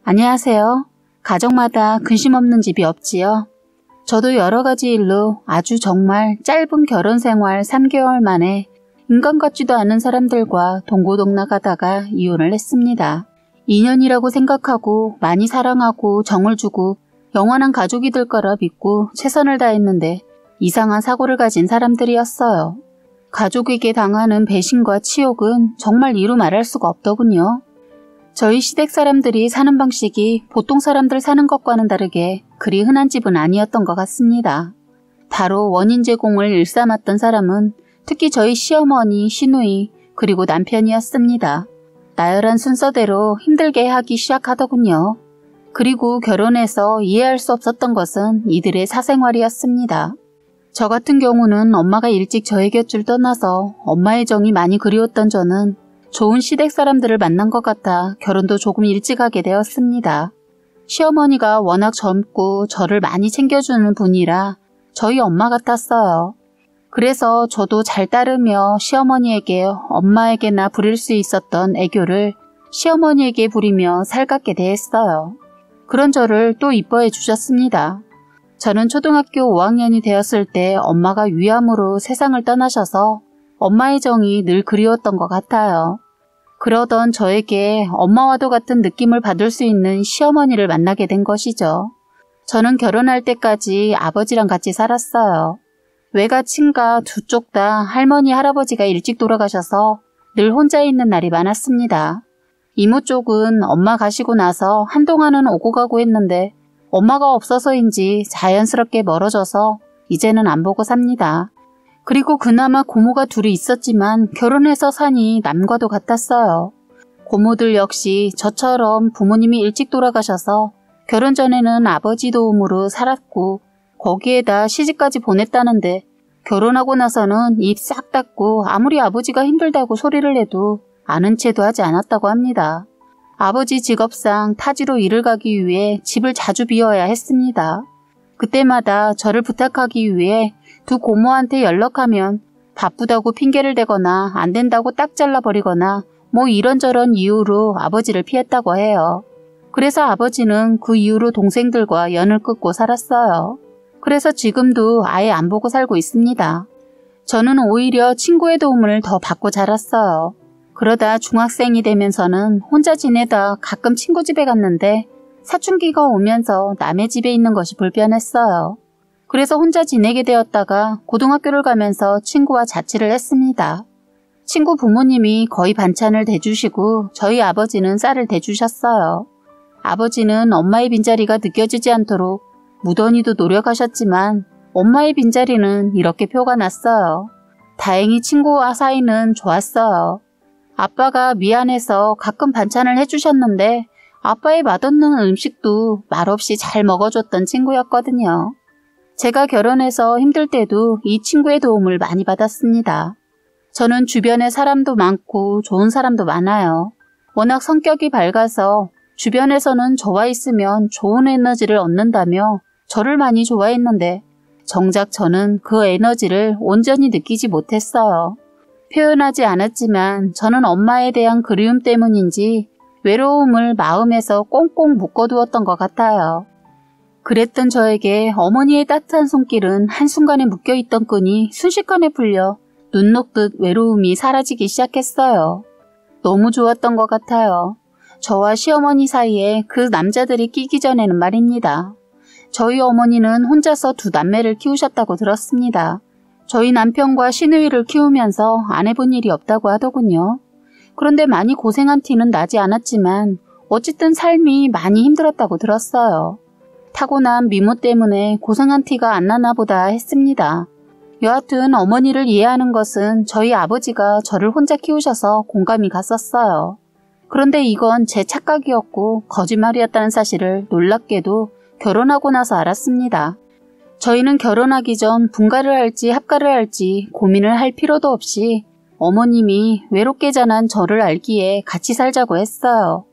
안녕하세요. 가정마다 근심 없는 집이 없지요. 저도 여러 가지 일로 아주 정말 짧은 결혼 생활 3개월 만에 인간 같지도 않은 사람들과 동고동락하다가 이혼을 했습니다. 인연이라고 생각하고 많이 사랑하고 정을 주고 영원한 가족이 될 거라 믿고 최선을 다했는데 이상한 사고를 가진 사람들이었어요. 가족에게 당하는 배신과 치욕은 정말 이루 말할 수가 없더군요. 저희 시댁 사람들이 사는 방식이 보통 사람들 사는 것과는 다르게 그리 흔한 집은 아니었던 것 같습니다. 바로 원인 제공을 일삼았던 사람은 특히 저희 시어머니, 시누이, 그리고 남편이었습니다. 나열한 순서대로 힘들게 하기 시작하더군요. 그리고 결혼해서 이해할 수 없었던 것은 이들의 사생활이었습니다. 저 같은 경우는 엄마가 일찍 저의 곁을 떠나서 엄마의 정이 많이 그리웠던 저는 좋은 시댁 사람들을 만난 것 같아 결혼도 조금 일찍 하게 되었습니다. 시어머니가 워낙 젊고 저를 많이 챙겨주는 분이라 저희 엄마 같았어요. 그래서 저도 잘 따르며 시어머니에게 엄마에게나 부릴 수 있었던 애교를 시어머니에게 부리며 살갑게 대했어요. 그런 저를 또 이뻐해 주셨습니다. 저는 초등학교 5학년이 되었을 때 엄마가 위암으로 세상을 떠나셔서 엄마의 정이 늘 그리웠던 것 같아요. 그러던 저에게 엄마와도 같은 느낌을 받을 수 있는 시어머니를 만나게 된 것이죠. 저는 결혼할 때까지 아버지랑 같이 살았어요. 외가 친가 두 쪽 다 할머니, 할아버지가 일찍 돌아가셔서 늘 혼자 있는 날이 많았습니다. 이모 쪽은 엄마 가시고 나서 한동안은 오고 가고 했는데 엄마가 없어서인지 자연스럽게 멀어져서 이제는 안 보고 삽니다. 그리고 그나마 고모가 둘이 있었지만 결혼해서 사니 남과도 같았어요. 고모들 역시 저처럼 부모님이 일찍 돌아가셔서 결혼 전에는 아버지 도움으로 살았고 거기에다 시집까지 보냈다는데 결혼하고 나서는 입 싹 닫고 아무리 아버지가 힘들다고 소리를 해도 아는 체도 하지 않았다고 합니다. 아버지 직업상 타지로 일을 가기 위해 집을 자주 비워야 했습니다. 그때마다 저를 부탁하기 위해 두 고모한테 연락하면 바쁘다고 핑계를 대거나 안 된다고 딱 잘라버리거나 뭐 이런저런 이유로 아버지를 피했다고 해요. 그래서 아버지는 그 이후로 동생들과 연을 끊고 살았어요. 그래서 지금도 아예 안 보고 살고 있습니다. 저는 오히려 친구의 도움을 더 받고 자랐어요. 그러다 중학생이 되면서는 혼자 지내다 가끔 친구 집에 갔는데 사춘기가 오면서 남의 집에 있는 것이 불편했어요. 그래서 혼자 지내게 되었다가 고등학교를 가면서 친구와 자취를 했습니다. 친구 부모님이 거의 반찬을 대주시고 저희 아버지는 쌀을 대주셨어요. 아버지는 엄마의 빈자리가 느껴지지 않도록 무던히도 노력하셨지만 엄마의 빈자리는 이렇게 표가 났어요. 다행히 친구와 사이는 좋았어요. 아빠가 미안해서 가끔 반찬을 해주셨는데 아빠의 맛없는 음식도 말없이 잘 먹어줬던 친구였거든요. 제가 결혼해서 힘들 때도 이 친구의 도움을 많이 받았습니다. 저는 주변에 사람도 많고 좋은 사람도 많아요. 워낙 성격이 밝아서 주변에서는 저와 있으면 좋은 에너지를 얻는다며 저를 많이 좋아했는데 정작 저는 그 에너지를 온전히 느끼지 못했어요. 표현하지 않았지만 저는 엄마에 대한 그리움 때문인지 외로움을 마음에서 꽁꽁 묶어두었던 것 같아요. 그랬던 저에게 어머니의 따뜻한 손길은 한순간에 묶여있던 끈이 순식간에 풀려 눈 녹듯 외로움이 사라지기 시작했어요. 너무 좋았던 것 같아요. 저와 시어머니 사이에 그 남자들이 끼기 전에는 말입니다. 저희 어머니는 혼자서 두 남매를 키우셨다고 들었습니다. 저희 남편과 시누이를 키우면서 안 해본 일이 없다고 하더군요. 그런데 많이 고생한 티는 나지 않았지만 어쨌든 삶이 많이 힘들었다고 들었어요. 타고난 미모 때문에 고생한 티가 안 나나 보다 했습니다. 여하튼 어머니를 이해하는 것은 저희 아버지가 저를 혼자 키우셔서 공감이 갔었어요. 그런데 이건 제 착각이었고 거짓말이었다는 사실을 놀랍게도 결혼하고 나서 알았습니다. 저희는 결혼하기 전 분가를 할지 합가를 할지 고민을 할 필요도 없이 어머님이 외롭게 자란 저를 알기에 같이 살자고 했어요.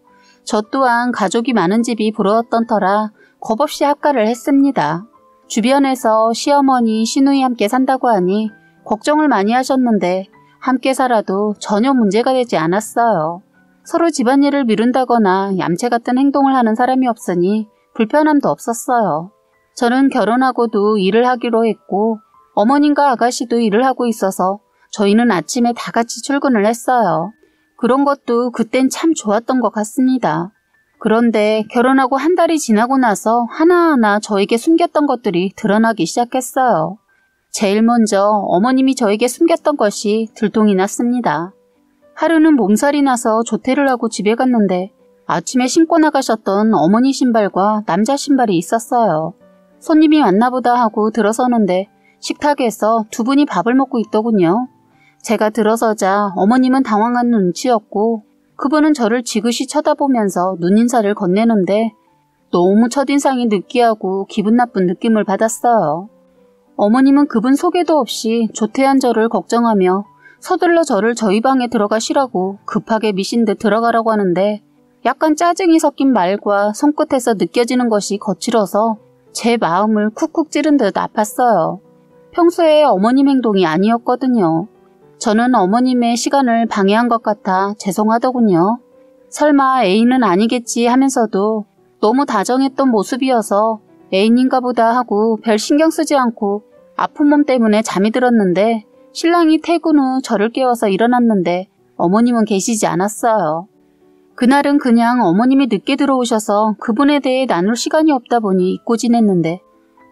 저 또한 가족이 많은 집이 부러웠던 터라 겁없이 합가를 했습니다. 주변에서 시어머니, 시누이 함께 산다고 하니 걱정을 많이 하셨는데 함께 살아도 전혀 문제가 되지 않았어요. 서로 집안일을 미룬다거나 얌체 같은 행동을 하는 사람이 없으니 불편함도 없었어요. 저는 결혼하고도 일을 하기로 했고 어머님과 아가씨도 일을 하고 있어서 저희는 아침에 다 같이 출근을 했어요. 그런 것도 그땐 참 좋았던 것 같습니다. 그런데 결혼하고 한 달이 지나고 나서 하나하나 저에게 숨겼던 것들이 드러나기 시작했어요. 제일 먼저 어머님이 저에게 숨겼던 것이 들통이 났습니다. 하루는 몸살이 나서 조퇴를 하고 집에 갔는데 아침에 신고 나가셨던 어머니 신발과 남자 신발이 있었어요. 손님이 왔나보다 하고 들어서는데 식탁에서 두 분이 밥을 먹고 있더군요. 제가 들어서자 어머님은 당황한 눈치였고 그분은 저를 지그시 쳐다보면서 눈인사를 건네는데 너무 첫인상이 느끼하고 기분 나쁜 느낌을 받았어요. 어머님은 그분 소개도 없이 조퇴한 저를 걱정하며 서둘러 저를 저희 방에 들어가시라고 급하게 미신 듯 들어가라고 하는데 약간 짜증이 섞인 말과 손끝에서 느껴지는 것이 거칠어서 제 마음을 쿡쿡 찌른 듯 아팠어요. 평소에 어머님 행동이 아니었거든요. 저는 어머님의 시간을 방해한 것 같아 죄송하더군요. 설마 애인은 아니겠지 하면서도 너무 다정했던 모습이어서 애인인가 보다 하고 별 신경 쓰지 않고 아픈 몸 때문에 잠이 들었는데 신랑이 퇴근 후 저를 깨워서 일어났는데 어머님은 계시지 않았어요. 그날은 그냥 어머님이 늦게 들어오셔서 그분에 대해 나눌 시간이 없다 보니 잊고 지냈는데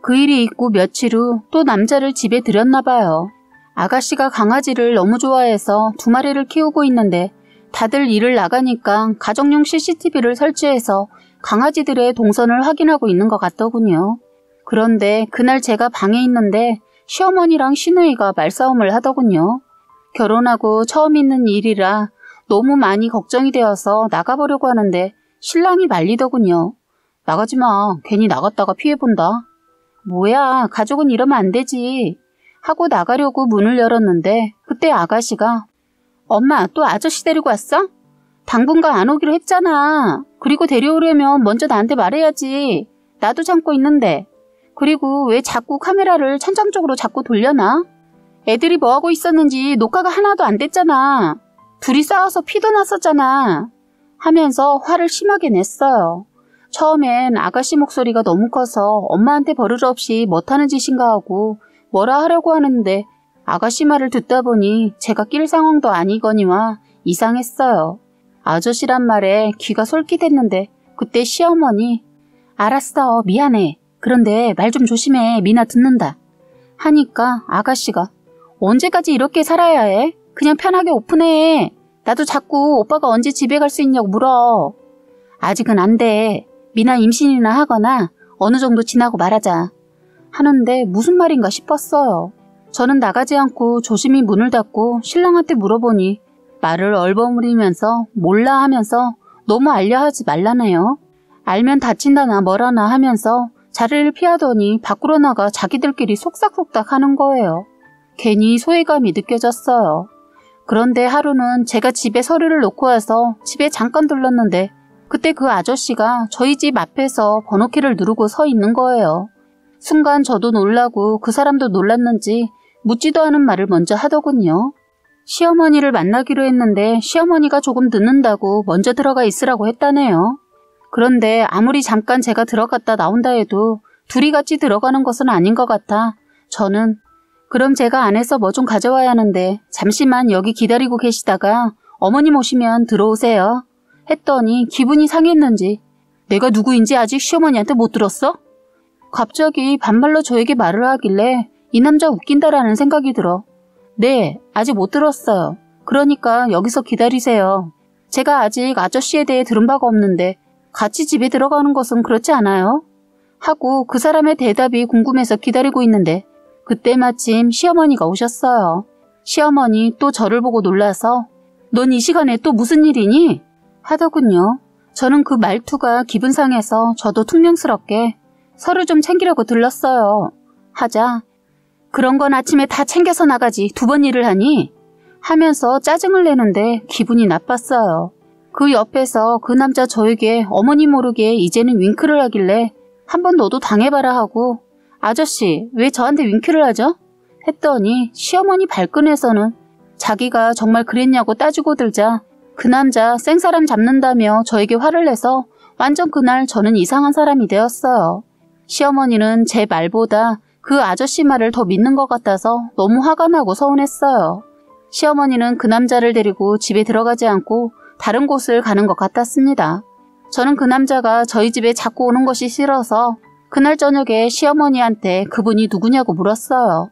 그 일이 있고 며칠 후 또 남자를 집에 들였나 봐요. 아가씨가 강아지를 너무 좋아해서 2마리를 키우고 있는데 다들 일을 나가니까 가정용 CCTV를 설치해서 강아지들의 동선을 확인하고 있는 것 같더군요. 그런데 그날 제가 방에 있는데 시어머니랑 시누이가 말싸움을 하더군요. 결혼하고 처음 있는 일이라 너무 많이 걱정이 되어서 나가보려고 하는데 신랑이 말리더군요. 나가지 마. 괜히 나갔다가 피해본다. 뭐야, 가족은 이러면 안 되지. 하고 나가려고 문을 열었는데 그때 아가씨가 엄마 또 아저씨 데리고 왔어? 당분간 안 오기로 했잖아. 그리고 데려오려면 먼저 나한테 말해야지. 나도 참고 있는데. 그리고 왜 자꾸 카메라를 천장 쪽으로 자꾸 돌려놔? 애들이 뭐하고 있었는지 녹화가 하나도 안 됐잖아. 둘이 싸워서 피도 났었잖아. 하면서 화를 심하게 냈어요. 처음엔 아가씨 목소리가 너무 커서 엄마한테 버릇 없이 못하는 짓인가 하고 뭐라 하려고 하는데 아가씨 말을 듣다 보니 제가 낄 상황도 아니거니와 이상했어요. 아저씨란 말에 귀가 솔깃했는데 그때 시어머니 알았어 미안해. 그런데 말 좀 조심해. 미나 듣는다. 하니까 아가씨가 언제까지 이렇게 살아야 해? 그냥 편하게 오픈해. 나도 자꾸 오빠가 언제 집에 갈 수 있냐고 물어. 아직은 안 돼. 미나 임신이나 하거나 어느 정도 지나고 말하자. 하는데 무슨 말인가 싶었어요. 저는 나가지 않고 조심히 문을 닫고 신랑한테 물어보니 말을 얼버무리면서 몰라 하면서 너무 알려하지 말라네요. 알면 다친다나 뭐라나 하면서 자리를 피하더니 밖으로 나가 자기들끼리 속삭속삭 하는 거예요. 괜히 소외감이 느껴졌어요. 그런데 하루는 제가 집에 서류를 놓고 와서 집에 잠깐 들렀는데 그때 그 아저씨가 저희 집 앞에서 번호키를 누르고 서 있는 거예요. 순간 저도 놀라고 그 사람도 놀랐는지 묻지도 않은 말을 먼저 하더군요. 시어머니를 만나기로 했는데 시어머니가 조금 늦는다고 먼저 들어가 있으라고 했다네요. 그런데 아무리 잠깐 제가 들어갔다 나온다 해도 둘이 같이 들어가는 것은 아닌 것 같아 저는 그럼 제가 안에서 뭐 좀 가져와야 하는데 잠시만 여기 기다리고 계시다가 어머님 오시면 들어오세요. 했더니 기분이 상했는지 내가 누구인지 아직 시어머니한테 못 들었어? 갑자기 반말로 저에게 말을 하길래 이 남자 웃긴다라는 생각이 들어. 네, 아직 못 들었어요. 그러니까 여기서 기다리세요. 제가 아직 아저씨에 대해 들은 바가 없는데 같이 집에 들어가는 것은 그렇지 않아요? 하고 그 사람의 대답이 궁금해서 기다리고 있는데 그때 마침 시어머니가 오셨어요. 시어머니 또 저를 보고 놀라서 넌 이 시간에 또 무슨 일이니? 하더군요. 저는 그 말투가 기분 상해서 저도 퉁명스럽게 서류 좀 챙기려고 들렀어요. 하자 그런 건 아침에 다 챙겨서 나가지 2번 일을 하니? 하면서 짜증을 내는데 기분이 나빴어요. 그 옆에서 그 남자 저에게 어머니 모르게 이제는 윙크를 하길래 한번 너도 당해봐라 하고 아저씨 왜 저한테 윙크를 하죠? 했더니 시어머니 발끈에서는 자기가 정말 그랬냐고 따지고 들자 그 남자 생사람 잡는다며 저에게 화를 내서 완전 그날 저는 이상한 사람이 되었어요. 시어머니는 제 말보다 그 아저씨 말을 더 믿는 것 같아서 너무 화가 나고 서운했어요. 시어머니는 그 남자를 데리고 집에 들어가지 않고 다른 곳을 가는 것 같았습니다. 저는 그 남자가 저희 집에 자꾸 오는 것이 싫어서 그날 저녁에 시어머니한테 그분이 누구냐고 물었어요.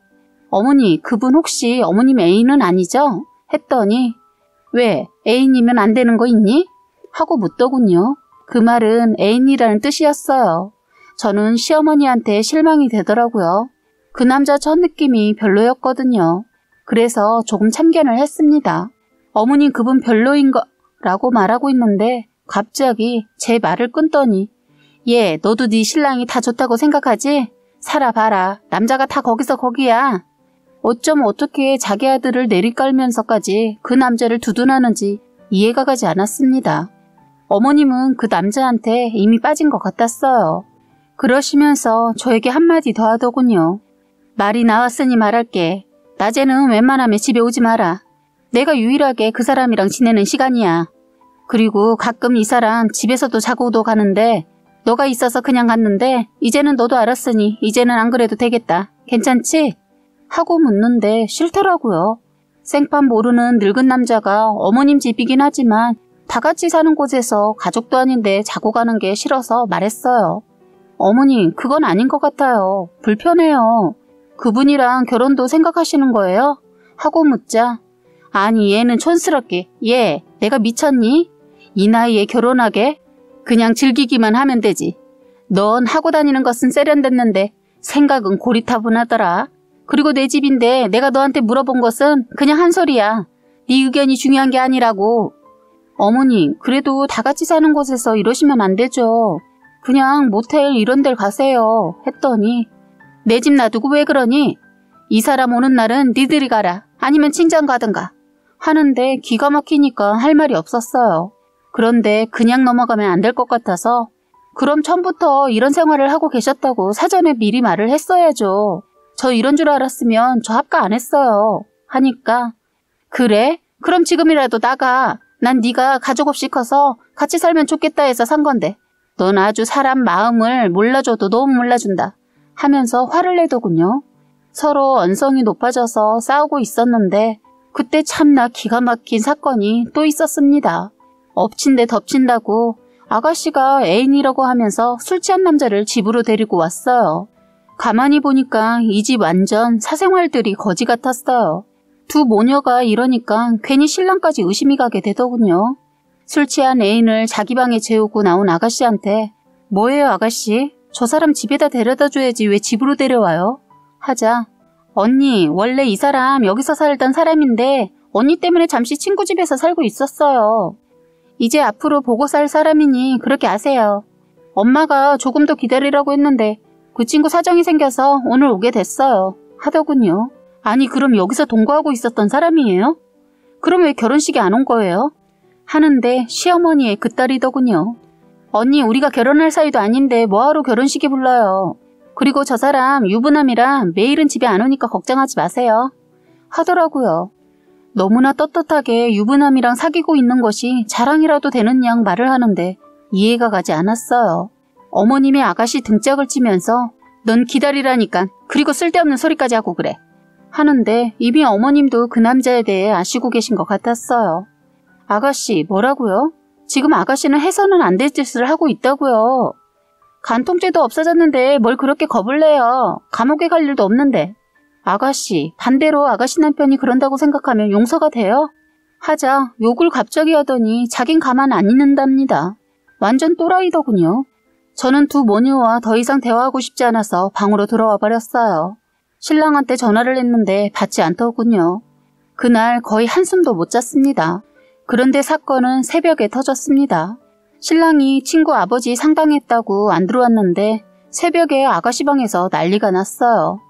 어머니, 그분 혹시 어머님 애인은 아니죠? 했더니 왜 애인이면 안 되는 거 있니? 하고 묻더군요. 그 말은 애인이라는 뜻이었어요. 저는 시어머니한테 실망이 되더라고요. 그 남자 첫 느낌이 별로였거든요. 그래서 조금 참견을 했습니다. 어머니 그분 별로인 거라고 말하고 있는데 갑자기 제 말을 끊더니 얘 너도 네 신랑이 다 좋다고 생각하지? 살아봐라. 남자가 다 거기서 거기야. 어쩜 어떻게 자기 아들을 내리깔면서까지 그 남자를 두둔하는지 이해가 가지 않았습니다. 어머님은 그 남자한테 이미 빠진 것 같았어요. 그러시면서 저에게 한마디 더 하더군요. 말이 나왔으니 말할게. 낮에는 웬만하면 집에 오지 마라. 내가 유일하게 그 사람이랑 지내는 시간이야. 그리고 가끔 이 사람 집에서도 자고도 가는데 너가 있어서 그냥 갔는데 이제는 너도 알았으니 이제는 안 그래도 되겠다. 괜찮지? 하고 묻는데 싫더라고요. 생판 모르는 늙은 남자가 어머님 집이긴 하지만 다 같이 사는 곳에서 가족도 아닌데 자고 가는 게 싫어서 말했어요. 어머니, 그건 아닌 것 같아요. 불편해요. 그분이랑 결혼도 생각하시는 거예요? 하고 묻자 아니 얘는 촌스럽게 얘 내가 미쳤니? 이 나이에 결혼하게? 그냥 즐기기만 하면 되지. 넌 하고 다니는 것은 세련됐는데 생각은 고리타분하더라. 그리고 내 집인데 내가 너한테 물어본 것은 그냥 한 소리야. 네 의견이 중요한 게 아니라고. 어머니, 그래도 다 같이 사는 곳에서 이러시면 안 되죠. 그냥 모텔 이런 데를 가세요. 했더니 내 집 놔두고 왜 그러니? 이 사람 오는 날은 니들이 가라. 아니면 친정 가든가. 하는데 기가 막히니까 할 말이 없었어요. 그런데 그냥 넘어가면 안 될 것 같아서 그럼 처음부터 이런 생활을 하고 계셨다고 사전에 미리 말을 했어야죠. 저 이런 줄 알았으면 저 합가 안 했어요. 하니까 그래? 그럼 지금이라도 나가. 난 네가 가족 없이 커서 같이 살면 좋겠다 해서 산 건데 넌 아주 사람 마음을 몰라줘도 너무 몰라준다. 하면서 화를 내더군요. 서로 언성이 높아져서 싸우고 있었는데 그때 참나 기가 막힌 사건이 또 있었습니다. 엎친 데 덮친다고 아가씨가 애인이라고 하면서 술 취한 남자를 집으로 데리고 왔어요. 가만히 보니까 이 집 완전 사생활들이 거지 같았어요. 두 모녀가 이러니까 괜히 신랑까지 의심이 가게 되더군요. 술 취한 애인을 자기 방에 재우고 나온 아가씨한테 뭐예요 아가씨? 저 사람 집에다 데려다 줘야지 왜 집으로 데려와요? 하자 언니 원래 이 사람 여기서 살던 사람인데 언니 때문에 잠시 친구 집에서 살고 있었어요. 이제 앞으로 보고 살 사람이니 그렇게 아세요. 엄마가 조금 더 기다리라고 했는데 그 친구 사정이 생겨서 오늘 오게 됐어요. 하더군요. 아니 그럼 여기서 동거하고 있었던 사람이에요? 그럼 왜 결혼식에 안 온 거예요? 하는데 시어머니의 그 딸이더군요. 언니 우리가 결혼할 사이도 아닌데 뭐하러 결혼식에 불러요. 그리고 저 사람 유부남이라 매일은 집에 안 오니까 걱정하지 마세요. 하더라고요. 너무나 떳떳하게 유부남이랑 사귀고 있는 것이 자랑이라도 되는 양 말을 하는데 이해가 가지 않았어요. 어머님의 아가씨 등짝을 치면서 넌 기다리라니까 그리고 쓸데없는 소리까지 하고 그래. 하는데 이미 어머님도 그 남자에 대해 아시고 계신 것 같았어요. 아가씨 뭐라고요? 지금 아가씨는 해서는 안 될 짓을 하고 있다고요. 간통죄도 없어졌는데 뭘 그렇게 겁을 내요. 감옥에 갈 일도 없는데. 아가씨, 반대로 아가씨 남편이 그런다고 생각하면 용서가 돼요? 하자 욕을 갑자기 하더니 자긴 가만 안 있는답니다. 완전 또라이더군요. 저는 두 모녀와 더 이상 대화하고 싶지 않아서 방으로 들어와 버렸어요. 신랑한테 전화를 했는데 받지 않더군요. 그날 거의 한숨도 못 잤습니다. 그런데 사건은 새벽에 터졌습니다. 신랑이 친구 아버지 상담했다고 안 들어왔는데 새벽에 아가씨 방에서 난리가 났어요.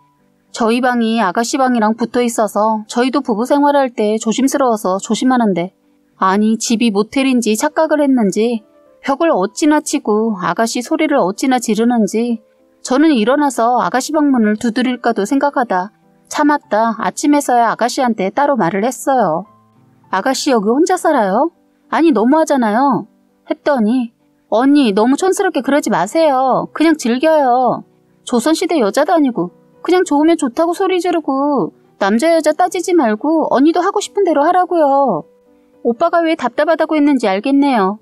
저희 방이 아가씨 방이랑 붙어 있어서 저희도 부부 생활할 때 조심스러워서 조심하는데 아니 집이 모텔인지 착각을 했는지 벽을 어찌나 치고 아가씨 소리를 어찌나 지르는지 저는 일어나서 아가씨 방문을 두드릴까도 생각하다 참았다 아침에서야 아가씨한테 따로 말을 했어요. 아가씨 여기 혼자 살아요? 아니 너무하잖아요. 했더니 언니 너무 촌스럽게 그러지 마세요. 그냥 즐겨요. 조선시대 여자도 아니고 그냥 좋으면 좋다고 소리 지르고 남자 여자 따지지 말고 언니도 하고 싶은 대로 하라고요. 오빠가 왜 답답하다고 했는지 알겠네요.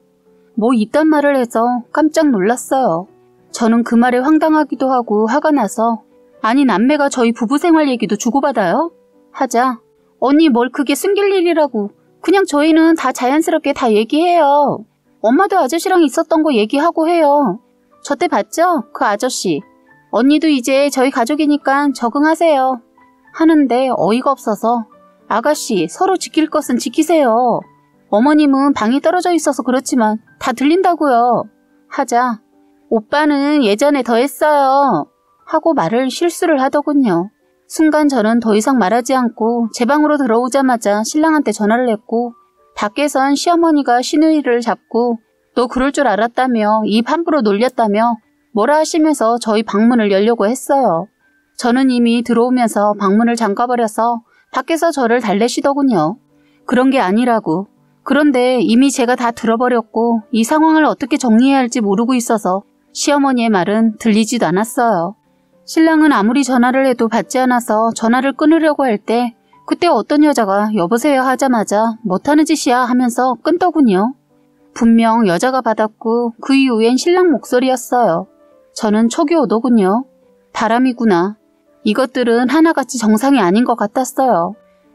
뭐 이딴 말을 해서 깜짝 놀랐어요. 저는 그 말에 황당하기도 하고 화가 나서 아니 남매가 저희 부부 생활 얘기도 주고받아요? 하자 언니 뭘 그게 숨길 일이라고 그냥 저희는 다 자연스럽게 다 얘기해요. 엄마도 아저씨랑 있었던 거 얘기하고 해요. 저 때 봤죠? 그 아저씨. 언니도 이제 저희 가족이니까 적응하세요. 하는데 어이가 없어서 아가씨 서로 지킬 것은 지키세요. 어머님은 방이 떨어져 있어서 그렇지만 다 들린다고요. 하자 오빠는 예전에 더 했어요. 하고 말을 실수를 하더군요. 순간 저는 더 이상 말하지 않고 제 방으로 들어오자마자 신랑한테 전화를 했고 밖에선 시어머니가 시누이를 잡고 너 그럴 줄 알았다며 입 함부로 놀렸다며 뭐라 하시면서 저희 방문을 열려고 했어요. 저는 이미 들어오면서 방문을 잠가버려서 밖에서 저를 달래시더군요. 그런 게 아니라고. 그런데 이미 제가 다 들어버렸고 이 상황을 어떻게 정리해야 할지 모르고 있어서 시어머니의 말은 들리지도 않았어요. 신랑은 아무리 전화를 해도 받지 않아서 전화를 끊으려고 할 때 그때 어떤 여자가 여보세요 하자마자 못하는 짓이야 하면서 끊더군요. 분명 여자가 받았고 그 이후엔 신랑 목소리였어요. 저는 촉이 오더군요. 바람이구나. 이것들은 하나같이 정상이 아닌 것 같았어요.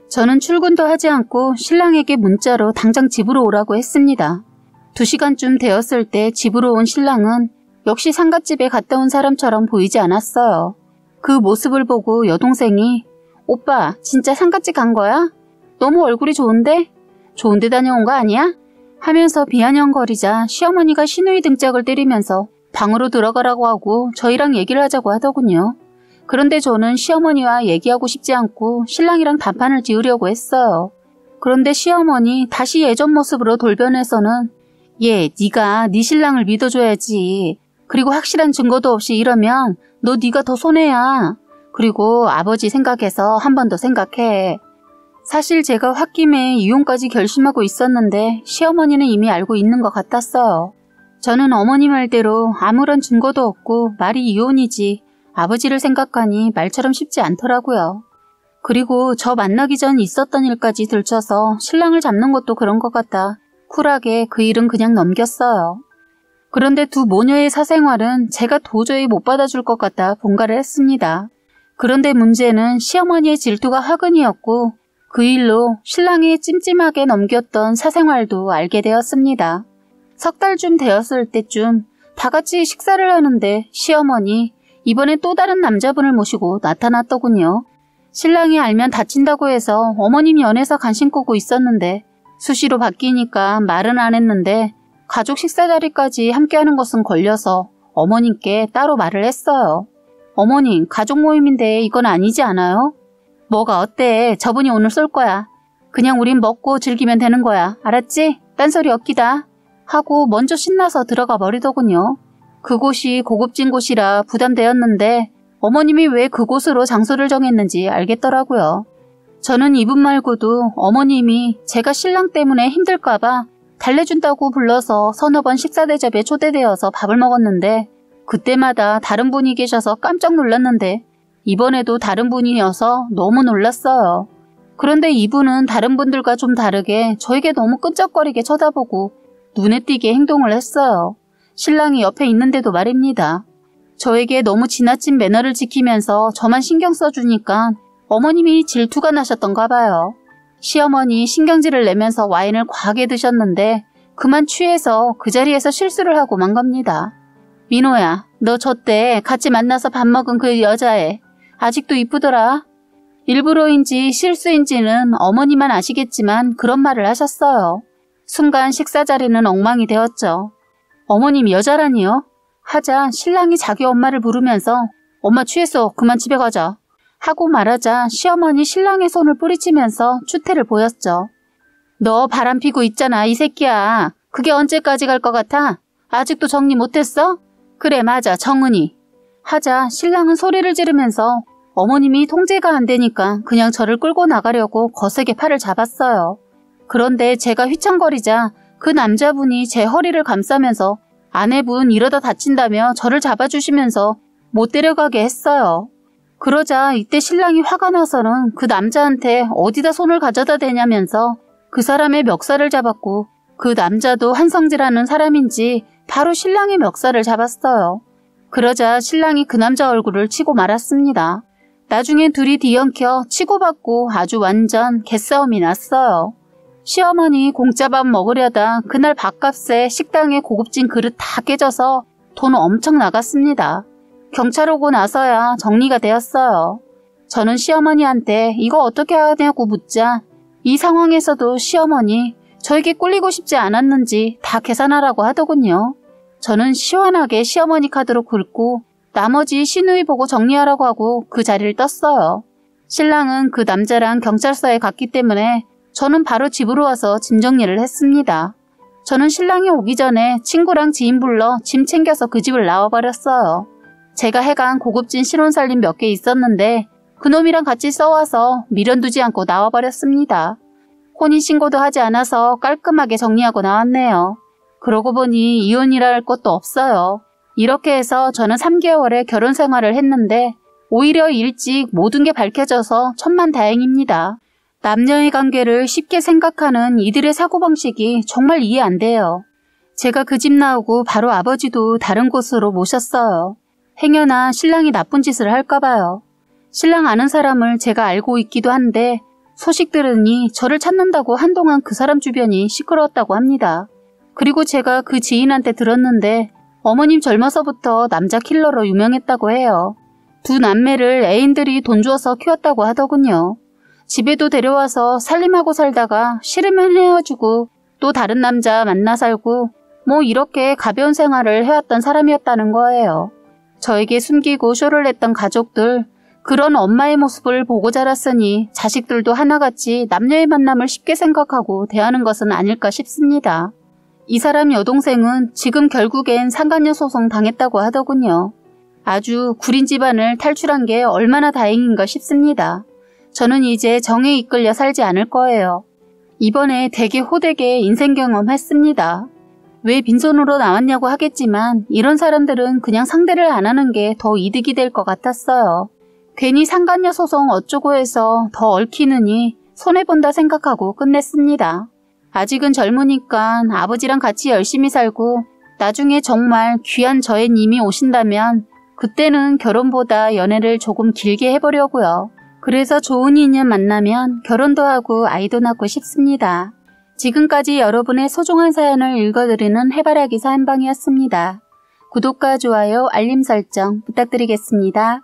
저는 출근도 하지 않고 신랑에게 문자로 당장 집으로 오라고 했습니다. 2시간쯤 되었을 때 집으로 온 신랑은 역시 상갓집에 갔다 온 사람처럼 보이지 않았어요. 그 모습을 보고 여동생이 오빠 진짜 상갓집 간 거야? 너무 얼굴이 좋은데? 좋은데 다녀온 거 아니야? 하면서 비아냥거리자 시어머니가 시누이 등짝을 때리면서 방으로 들어가라고 하고 저희랑 얘기를 하자고 하더군요. 그런데 저는 시어머니와 얘기하고 싶지 않고 신랑이랑 단판을 지으려고 했어요. 그런데 시어머니 다시 예전 모습으로 돌변해서는 얘 네가 네 신랑을 믿어줘야지. 그리고 확실한 증거도 없이 이러면 너 네가 더 손해야. 그리고 아버지 생각해서 한 번 더 생각해. 사실 제가 홧김에 이혼까지 결심하고 있었는데 시어머니는 이미 알고 있는 것 같았어요. 저는 어머니 말대로 아무런 증거도 없고 말이 이혼이지 아버지를 생각하니 말처럼 쉽지 않더라고요. 그리고 저 만나기 전 있었던 일까지 들춰서 신랑을 잡는 것도 그런 것 같아 쿨하게 그 일은 그냥 넘겼어요. 그런데 두 모녀의 사생활은 제가 도저히 못 받아줄 것 같아 본가를 했습니다. 그런데 문제는 시어머니의 질투가 화근이었고 그 일로 신랑이 찜찜하게 넘겼던 사생활도 알게 되었습니다. 3달쯤 되었을 때쯤 다 같이 식사를 하는데 시어머니 이번엔 또 다른 남자분을 모시고 나타났더군요. 신랑이 알면 다친다고 해서 어머님 연에서 간신 끄고 있었는데 수시로 바뀌니까 말은 안 했는데 가족 식사 자리까지 함께하는 것은 걸려서 어머님께 따로 말을 했어요. 어머님 가족 모임인데 이건 아니지 않아요? 뭐가 어때? 저분이 오늘 쏠 거야. 그냥 우린 먹고 즐기면 되는 거야. 알았지? 딴소리 없기다. 하고 먼저 신나서 들어가 버리더군요. 그곳이 고급진 곳이라 부담되었는데 어머님이 왜 그곳으로 장소를 정했는지 알겠더라고요. 저는 이분 말고도 어머님이 제가 신랑 때문에 힘들까봐 달래준다고 불러서 서너 번 식사 대접에 초대되어서 밥을 먹었는데 그때마다 다른 분이 계셔서 깜짝 놀랐는데 이번에도 다른 분이어서 너무 놀랐어요. 그런데 이분은 다른 분들과 좀 다르게 저에게 너무 끈적거리게 쳐다보고 눈에 띄게 행동을 했어요. 신랑이 옆에 있는데도 말입니다. 저에게 너무 지나친 매너를 지키면서 저만 신경 써주니까 어머님이 질투가 나셨던가 봐요. 시어머니 신경질을 내면서 와인을 과하게 드셨는데 그만 취해서 그 자리에서 실수를 하고 만 겁니다. 민호야, 너 저 때 같이 만나서 밥 먹은 그 여자애 아직도 이쁘더라. 일부러인지 실수인지는 어머니만 아시겠지만 그런 말을 하셨어요. 순간 식사 자리는 엉망이 되었죠. 어머님 여자라니요? 하자 신랑이 자기 엄마를 부르면서 엄마 취했어. 그만 집에 가자. 하고 말하자 시어머니 신랑의 손을 뿌리치면서 추태를 보였죠. 너 바람 피고 있잖아 이 새끼야. 그게 언제까지 갈 것 같아? 아직도 정리 못했어? 그래 맞아 정은이. 하자 신랑은 소리를 지르면서 어머님이 통제가 안 되니까 그냥 저를 끌고 나가려고 거세게 팔을 잡았어요. 그런데 제가 휘청거리자 그 남자분이 제 허리를 감싸면서 아내분 이러다 다친다며 저를 잡아주시면서 못 데려가게 했어요. 그러자 이때 신랑이 화가 나서는 그 남자한테 어디다 손을 가져다 대냐면서 그 사람의 멱살을 잡았고 그 남자도 한성질하는 사람인지 바로 신랑의 멱살을 잡았어요. 그러자 신랑이 그 남자 얼굴을 치고 말았습니다. 나중엔 둘이 뒤엉켜 치고받고 아주 완전 개싸움이 났어요. 시어머니 공짜밥 먹으려다 그날 밥값에 식당에 고급진 그릇 다 깨져서 돈 엄청 나갔습니다. 경찰 오고 나서야 정리가 되었어요. 저는 시어머니한테 이거 어떻게 하냐고 묻자 이 상황에서도 시어머니 저에게 꿀리고 싶지 않았는지 다 계산하라고 하더군요. 저는 시원하게 시어머니 카드로 긁고 나머지 시누이 보고 정리하라고 하고 그 자리를 떴어요. 신랑은 그 남자랑 경찰서에 갔기 때문에 저는 바로 집으로 와서 짐 정리를 했습니다. 저는 신랑이 오기 전에 친구랑 지인 불러 짐 챙겨서 그 집을 나와버렸어요. 제가 해간 고급진 신혼살림 몇 개 있었는데 그놈이랑 같이 써와서 미련두지 않고 나와버렸습니다. 혼인신고도 하지 않아서 깔끔하게 정리하고 나왔네요. 그러고 보니 이혼이라 할 것도 없어요. 이렇게 해서 저는 3개월의 결혼 생활을 했는데 오히려 일찍 모든 게 밝혀져서 천만다행입니다. 남녀의 관계를 쉽게 생각하는 이들의 사고방식이 정말 이해 안 돼요. 제가 그 집 나오고 바로 아버지도 다른 곳으로 모셨어요. 행여나 신랑이 나쁜 짓을 할까 봐요. 신랑 아는 사람을 제가 알고 있기도 한데 소식 들으니 저를 찾는다고 한동안 그 사람 주변이 시끄러웠다고 합니다. 그리고 제가 그 지인한테 들었는데 어머님 젊어서부터 남자 킬러로 유명했다고 해요. 두 남매를 애인들이 돈 주어서 키웠다고 하더군요. 집에도 데려와서 살림하고 살다가 싫으면 헤어지고 또 다른 남자 만나 살고 뭐 이렇게 가벼운 생활을 해왔던 사람이었다는 거예요. 저에게 숨기고 쇼를 냈던 가족들, 그런 엄마의 모습을 보고 자랐으니 자식들도 하나같이 남녀의 만남을 쉽게 생각하고 대하는 것은 아닐까 싶습니다. 이 사람 여동생은 지금 결국엔 상간녀 소송 당했다고 하더군요. 아주 구린 집안을 탈출한 게 얼마나 다행인가 싶습니다. 저는 이제 정에 이끌려 살지 않을 거예요. 이번에 되게 호되게 인생 경험했습니다. 왜 빈손으로 나왔냐고 하겠지만 이런 사람들은 그냥 상대를 안 하는 게 더 이득이 될 것 같았어요. 괜히 상간녀 소송 어쩌고 해서 더 얽히느니 손해본다 생각하고 끝냈습니다. 아직은 젊으니까 아버지랑 같이 열심히 살고 나중에 정말 귀한 저의 님이 오신다면 그때는 결혼보다 연애를 조금 길게 해보려고요. 그래서 좋은 인연 만나면 결혼도 하고 아이도 낳고 싶습니다. 지금까지 여러분의 소중한 사연을 읽어드리는 해바라기 사연방이었습니다. 구독과 좋아요, 알림 설정 부탁드리겠습니다.